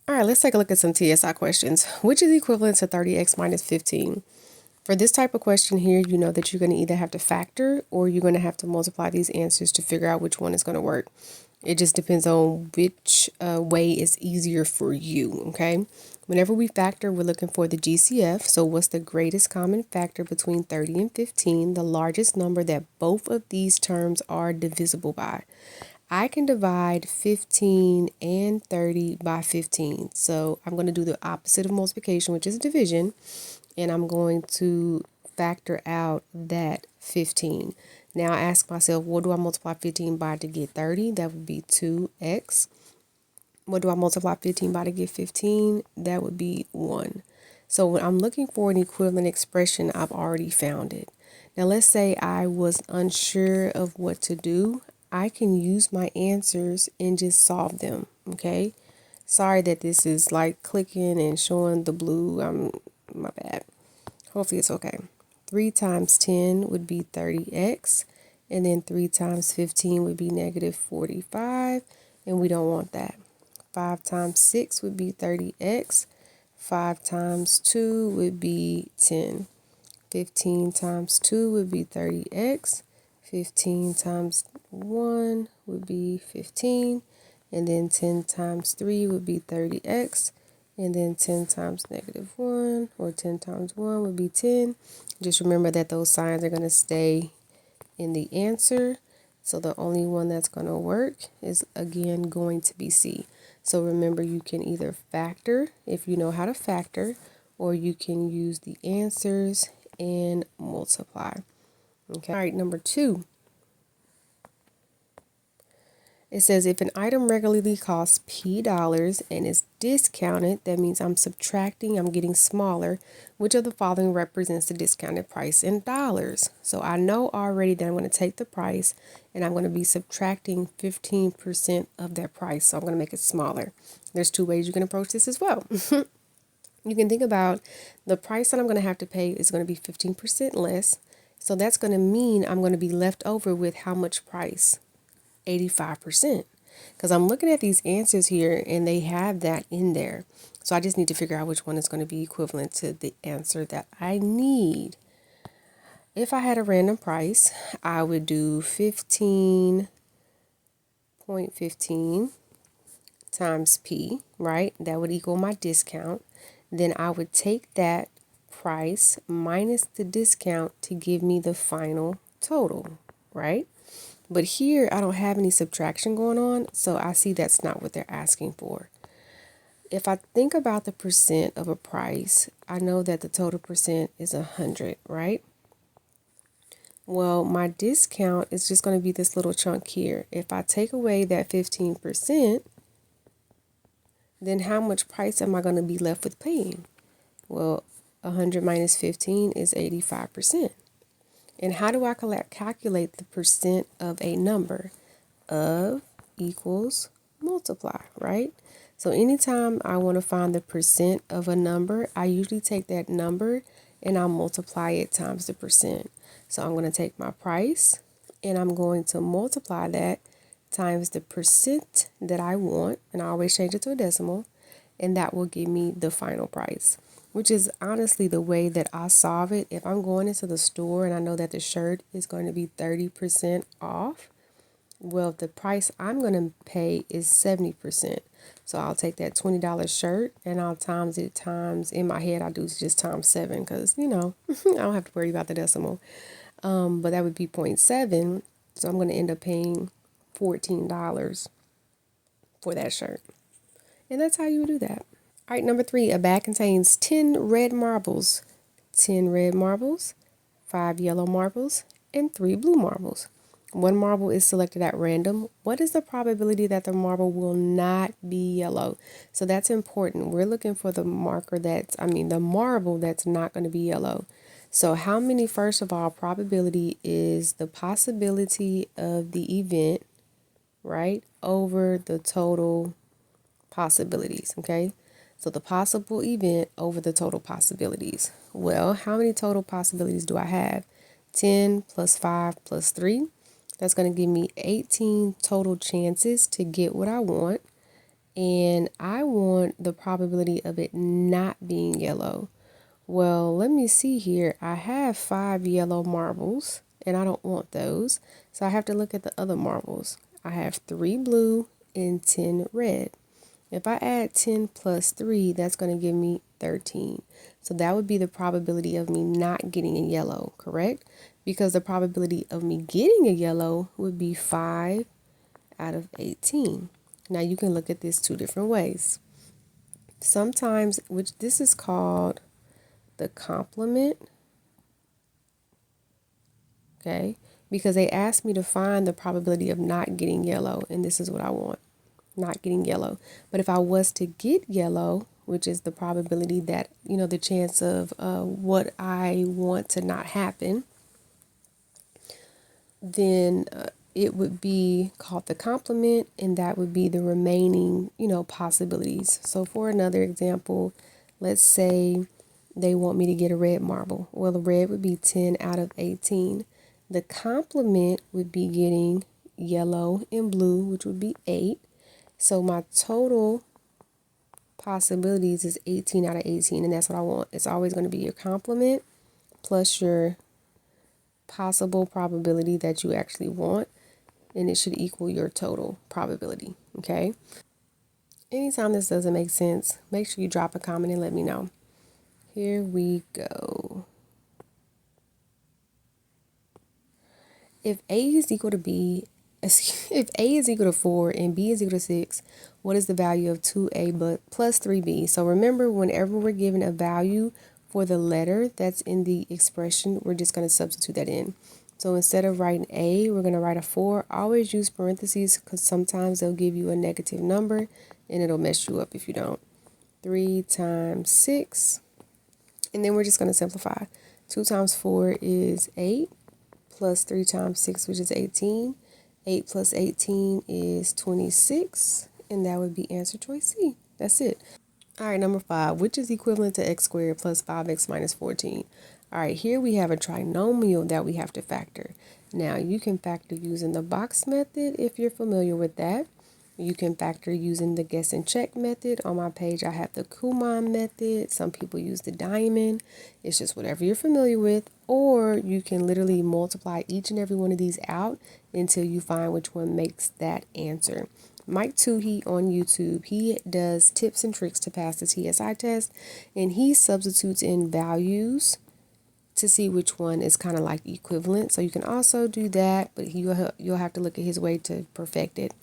All right, let's take a look at some TSI questions. Which is equivalent to 30x minus 15? For this type of question here, you know that you're going to either have to factor or you're going to have to multiply these answers to figure out which one is going to work. It just depends on which way is easier for you, okay? Whenever we factor, we're looking for the GCF. So what's the greatest common factor between 30 and 15, the largest number that both of these terms are divisible by? I can divide 15 and 30 by 15. So I'm going to do the opposite of multiplication, which is division, and I'm going to factor out that 15. Now I ask myself, what do I multiply 15 by to get 30? That would be 2x. What do I multiply 15 by to get 15? That would be 1. So when I'm looking for an equivalent expression, I've already found it. Now let's say I was unsure of what to do. I can use my answers and just solve them, okay? Sorry that this is like clicking and showing the blue. My bad. Hopefully it's okay. 3 times 10 would be 30x, and then 3 times 15 would be negative 45, and we don't want that. 5 times 6 would be 30x. 5 times 2 would be 10. 15 times 2 would be 30x. 15 times 1 would be 15. And then 10 times 3 would be 30x. And then 10 times negative 1, or 10 times 1 would be 10. Just remember that those signs are going to stay in the answer. So the only one that's going to work is, again, going to be C. So remember, you can either factor if you know how to factor, or you can use the answers and multiply. Okay. All right, number 2. It says if an item regularly costs P dollars and is discounted, that means I'm subtracting, I'm getting smaller. Which of the following represents the discounted price in dollars? So I know already that I'm going to take the price and I'm going to be subtracting 15% of that price. So I'm going to make it smaller. There's 2 ways you can approach this as well. You can think about the price that I'm going to have to pay is going to be 15% less. So that's going to mean I'm going to be left over with how much price? 85%, because I'm looking at these answers here and they have that in there. So I just need to figure out which one is going to be equivalent to the answer that I need. If I had a random price, I would do 15.15 times P, right? That would equal my discount. Then I would take that price minus the discount to give me the final total, right? But here, I don't have any subtraction going on, so I see that's not what they're asking for. If I think about the percent of a price, I know that the total percent is 100, right? Well, my discount is just going to be this little chunk here. If I take away that 15%, then how much price am I going to be left with paying? Well, 100 minus 15 is 85%. And how do I calculate the percent of a number? Of equals multiply, right? So anytime I want to find the percent of a number, I usually take that number and I'll multiply it times the percent. So I'm going to take my price and I'm going to multiply that times the percent that I want, and I always change it to a decimal, and that will give me the final price, which is honestly the way that I solve it. If I'm going into the store and I know that the shirt is going to be 30% off, well, the price I'm going to pay is 70%. So I'll take that $20 shirt and I'll times it times, in my head I do just times 7, because, I don't have to worry about the decimal. But that would be 0.7. So I'm going to end up paying $14 for that shirt. And that's how you would do that. All right, number 3, a bag contains 10 red marbles. 10 red marbles, 5 yellow marbles, and 3 blue marbles. 1 marble is selected at random. What is the probability that the marble will not be yellow? So that's important. We're looking for the the marble that's not going to be yellow. So how many, first of all, probability is the possibility of the event, right, over the total possibilities, okay? So the possible event over the total possibilities. Well, how many total possibilities do I have? 10 plus 5 plus 3. That's going to give me 18 total chances to get what I want. and I want the probability of it not being yellow. Well, let me see here. I have 5 yellow marbles and I don't want those. So I have to look at the other marbles. I have 3 blue and 10 red. If I add 10 plus 3, that's going to give me 13. So that would be the probability of me not getting a yellow, correct? Because the probability of me getting a yellow would be 5 out of 18. Now you can look at this 2 different ways. Sometimes, which this is called the complement, okay? Because they asked me to find the probability of not getting yellow, and this is what I want, not getting yellow. But if I was to get yellow, which is the probability that, the chance of what I want to not happen, then it would be called the complement, and that would be the remaining, possibilities. So for another example, let's say they want me to get a red marble. Well, the red would be 10 out of 18. The complement would be getting yellow and blue, which would be 8. So my total possibilities is 18 out of 18, and that's what I want. It's always going to be your complement plus your possible probability that you actually want, and it should equal your total probability, okay? Anytime this doesn't make sense, make sure you drop a comment and let me know. Here we go. If A is equal to B, if A is equal to 4 and B is equal to 6, what is the value of 2A but plus 3B? So remember, whenever we're given a value for the letter that's in the expression, we're just going to substitute that in. So instead of writing A, we're going to write a 4. Always use parentheses because sometimes they'll give you a negative number and it'll mess you up if you don't. 3 times 6. And then we're just going to simplify. 2 times 4 is 8. Plus 3 times 6, which is 18. 8 plus 18 is 26. And that would be answer choice C. That's it. All right, number 5, which is equivalent to x squared plus 5x minus 14. All right, here we have a trinomial that we have to factor. Now, you can factor using the box method if you're familiar with that. You can factor using the guess and check method. On my page, I have the Kumon method. Some people use the diamond. It's just whatever you're familiar with. Or you can literally multiply each and every one of these out until you find which one makes that answer. Mike Toohey on YouTube, he does tips and tricks to pass the TSI test, and he substitutes in values to see which one is kind of like equivalent. So you can also do that, but you'll have to look at his way to perfect it.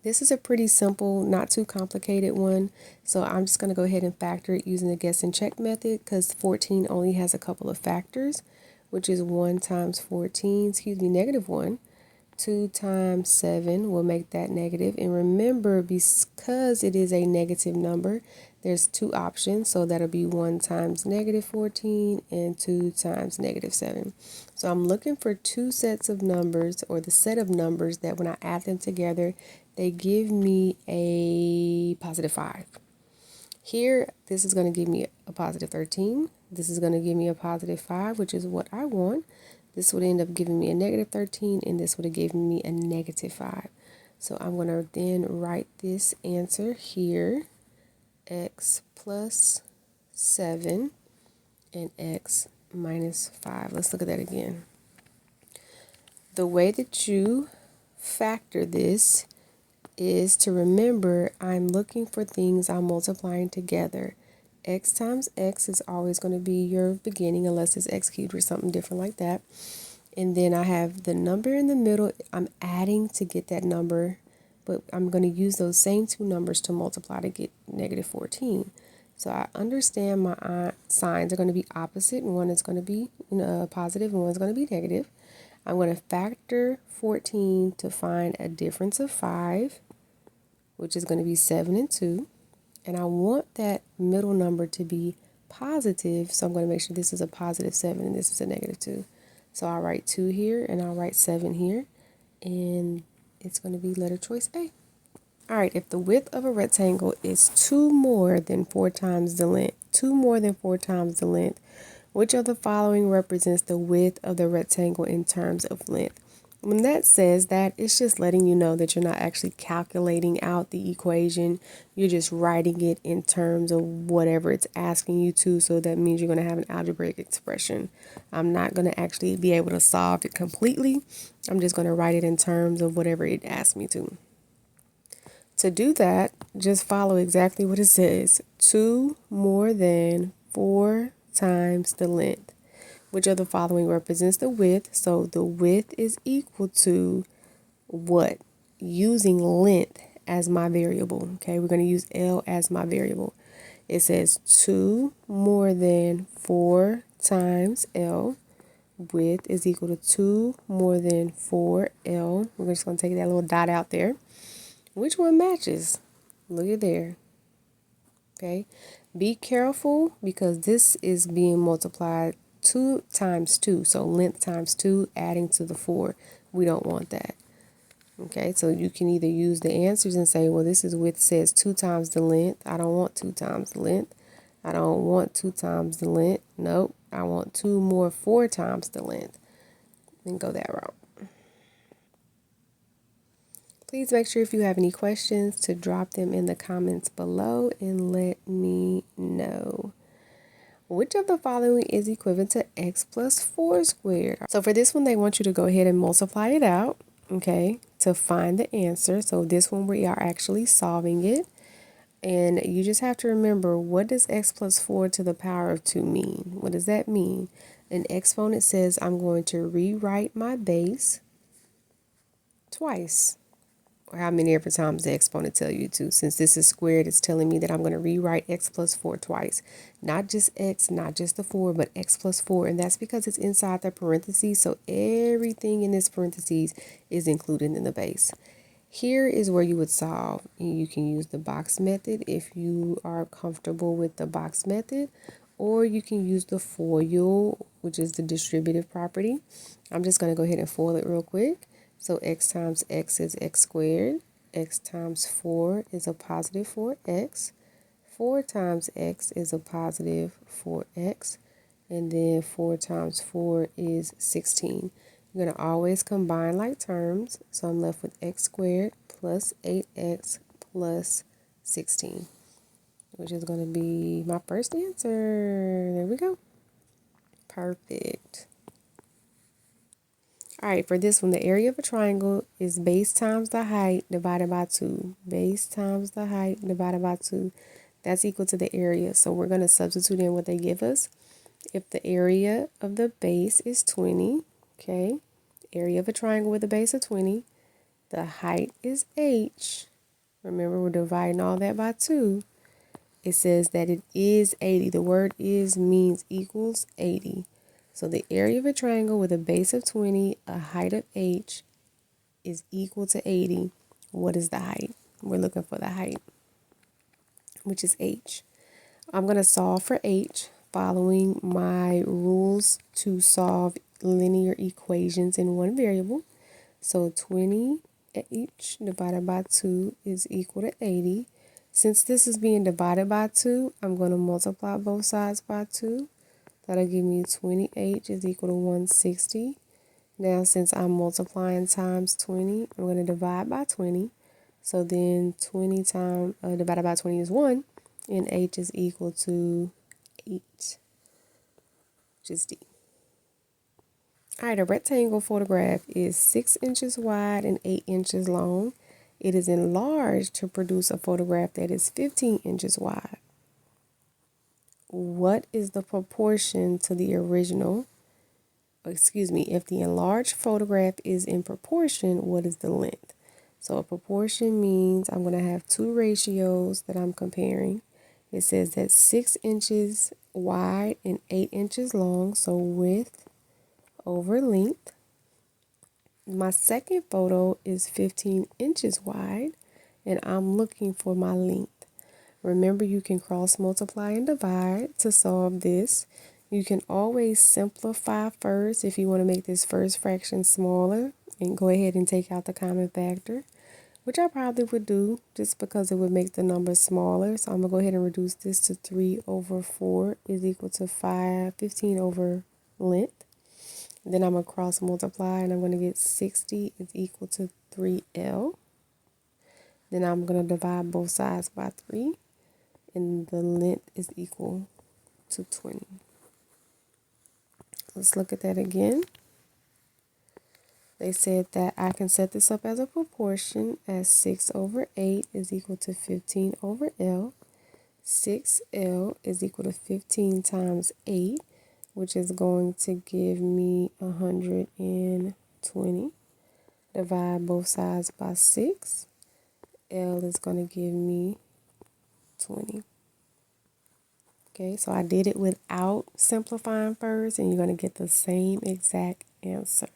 This is a pretty simple, not too complicated one. So I'm just going to go ahead and factor it using the guess and check method because 14 only has a couple of factors, which is 1 times 14, negative 1. 2 times 7 will make that negative. And remember, because it is a negative number, there's 2 options. So that'll be 1 times negative 14 and 2 times negative 7. So I'm looking for 2 sets of numbers, or the set of numbers that when I add them together, they give me a positive 5. Here, this is going to give me a positive 13. This is going to give me a positive 5, which is what I want. This would end up giving me a negative 13, and this would have given me a negative 5. So I'm going to then write this answer here, x plus 7 and x minus 5. Let's look at that again. The way that you factor this is to remember I'm looking for things I'm multiplying together. X times x is always going to be your beginning unless it's x cubed or something different like that. And then I have the number in the middle. I'm adding to get that number, but I'm going to use those same 2 numbers to multiply to get negative 14. So I understand my signs are going to be opposite, and one is going to be positive and one's going to be negative. I'm going to factor 14 to find a difference of 5, which is going to be 7 and 2. And I want that middle number to be positive, so I'm going to make sure this is a positive 7 and this is a negative 2. So I'll write 2 here and I'll write 7 here, and it's going to be letter choice A. All right, if the width of a rectangle is 2 more than 4 times the length, which of the following represents the width of the rectangle in terms of length? When that says that, it's just letting you know that you're not actually calculating out the equation. You're just writing it in terms of whatever it's asking you to. So that means you're going to have an algebraic expression. I'm not going to actually be able to solve it completely. I'm just going to write it in terms of whatever it asks me to. To do that, just follow exactly what it says. 2 more than 4 times the length. Which of the following represents the width? So the width is equal to what? Using length as my variable. Okay, we're going to use L as my variable. It says 2 more than 4 times L. Width is equal to 2 more than 4L. We're just going to take that little dot out there. Which one matches? Look at there. Okay. Be careful because this is being multiplied 2 times 2. So length times 2 adding to the 4. We don't want that. Okay, so you can either use the answers and say, well, this is width says 2 times the length. I don't want 2 times the length. I don't want 2 times the length. Nope, I want 2 more 4 times the length. Then go that route. Please make sure if you have any questions to drop them in the comments below and let me know. Which of the following is equivalent to x plus 4 squared? So for this one, they want you to go ahead and multiply it out, okay, to find the answer. So this one, we are actually solving it. And you just have to remember, what does x plus 4 to the power of 2 mean? What does that mean? An exponent says I'm going to rewrite my base twice. Or how many ever times the exponent tell you to. Since this is squared, it's telling me that I'm going to rewrite x plus 4 twice. Not just x, not just the 4, but x plus 4. And that's because it's inside the parentheses. So everything in this parentheses is included in the base. Here is where you would solve. You can use the box method if you are comfortable with the box method. Or you can use the FOIL, which is the distributive property. I'm just going to go ahead and FOIL it real quick. So x times x is x squared. X times 4 is a positive 4x. 4 times x is a positive 4x. And then 4 times 4 is 16. You're going to always combine like terms. So I'm left with x squared plus 8x plus 16, which is going to be my first answer. There we go. Perfect. All right, for this one, the area of a triangle is base times the height divided by 2. Base times the height divided by 2. That's equal to the area. So we're going to substitute in what they give us. If the area of the base is 20, okay, area of a triangle with a base of 20, the height is h. Remember, we're dividing all that by 2. It says that it is 80. The word is means equals 80. So the area of a triangle with a base of 20, a height of h, is equal to 80. What is the height? We're looking for the height, which is h. I'm going to solve for h following my rules to solve linear equations in one variable. So 20h divided by 2 is equal to 80. Since this is being divided by 2, I'm going to multiply both sides by 2. That'll give me 20h is equal to 160. Now, since I'm multiplying times 20, I'm going to divide by 20. So then 20 times divided by 20 is 1, and h is equal to 8, which is D. All right, a rectangle photograph is 6 inches wide and 8 inches long. It is enlarged to produce a photograph that is 15 inches wide. What is the proportion to the original? Excuse me, if the enlarged photograph is in proportion, what is the length? So a proportion means I'm going to have two ratios that I'm comparing. It says that 6 inches wide and 8 inches long, so width over length. My second photo is 15 inches wide, and I'm looking for my length. Remember, you can cross multiply and divide to solve this. You can always simplify first if you want to make this first fraction smaller and go ahead and take out the common factor, which I probably would do just because it would make the number smaller. So I'm going to go ahead and reduce this to 3 over 4 is equal to 15 over length. Then I'm going to cross multiply, and I'm going to get 60 is equal to 3L. Then I'm going to divide both sides by 3, and the length is equal to 20. Let's look at that again. They said that I can set this up as a proportion as 6 over 8 is equal to 15 over L. 6L is equal to 15 times 8, which is going to give me 120. Divide both sides by 6. L is going to give me 20. Okay, so I did it without simplifying first, and you're going to get the same exact answer.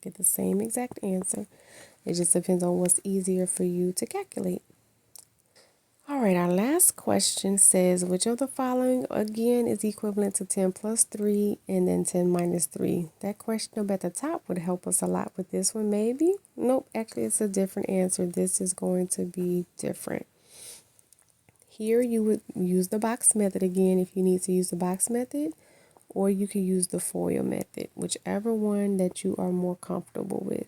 Get the same exact answer. It just depends on what's easier for you to calculate. All right, our last question says, which of the following again is equivalent to 10 plus 3 and then 10 minus 3? That question up at the top would help us a lot with this one, maybe. Nope, actually it's a different answer. This is going to be different. Here you would use the box method again if you need to use the box method, or you can use the FOIL method, whichever one that you are more comfortable with.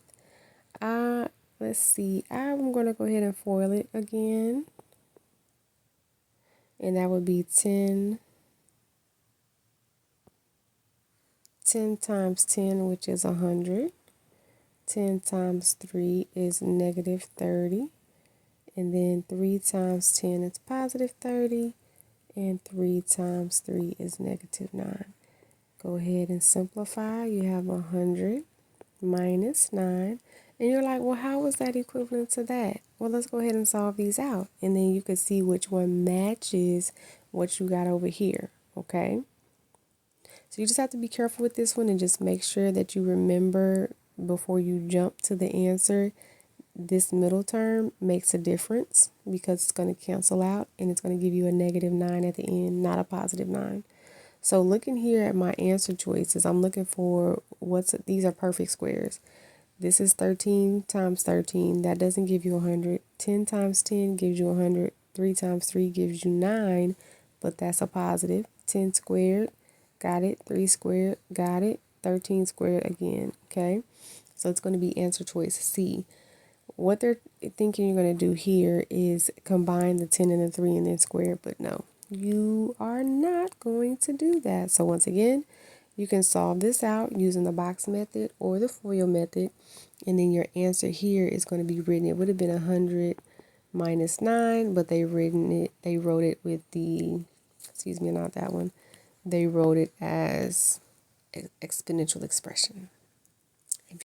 Let's see, I'm going to go ahead and FOIL it again. And that would be 10 times 10, which is 100. 10 times 3 is negative 30. And then 3 times 10 is positive 30. And 3 times 3 is negative 9. Go ahead and simplify. You have 100 minus 9. And you're like, well, how is that equivalent to that? Well, let's go ahead and solve these out. And then you can see which one matches what you got over here, okay? So you just have to be careful with this one and just make sure that you remember before you jump to the answer, this middle term makes a difference because it's going to cancel out and it's going to give you a negative 9 at the end, not a positive 9. So looking here at my answer choices, I'm looking for these are perfect squares. This is 13 times 13. That doesn't give you 100. 10 times 10 gives you 100. 3 times 3 gives you 9, but that's a positive. 10 squared, got it. 3 squared, got it. 13 squared again, okay? So it's going to be answer choice C. What they're thinking you're going to do here is combine the 10 and the 3 and then square, but no, you are not going to do that. So once again, you can solve this out using the box method or the FOIL method, and then your answer here is going to be written. It would have been 100 minus 9, but they wrote it with the, excuse me, not that one. They wrote it as exponential expression.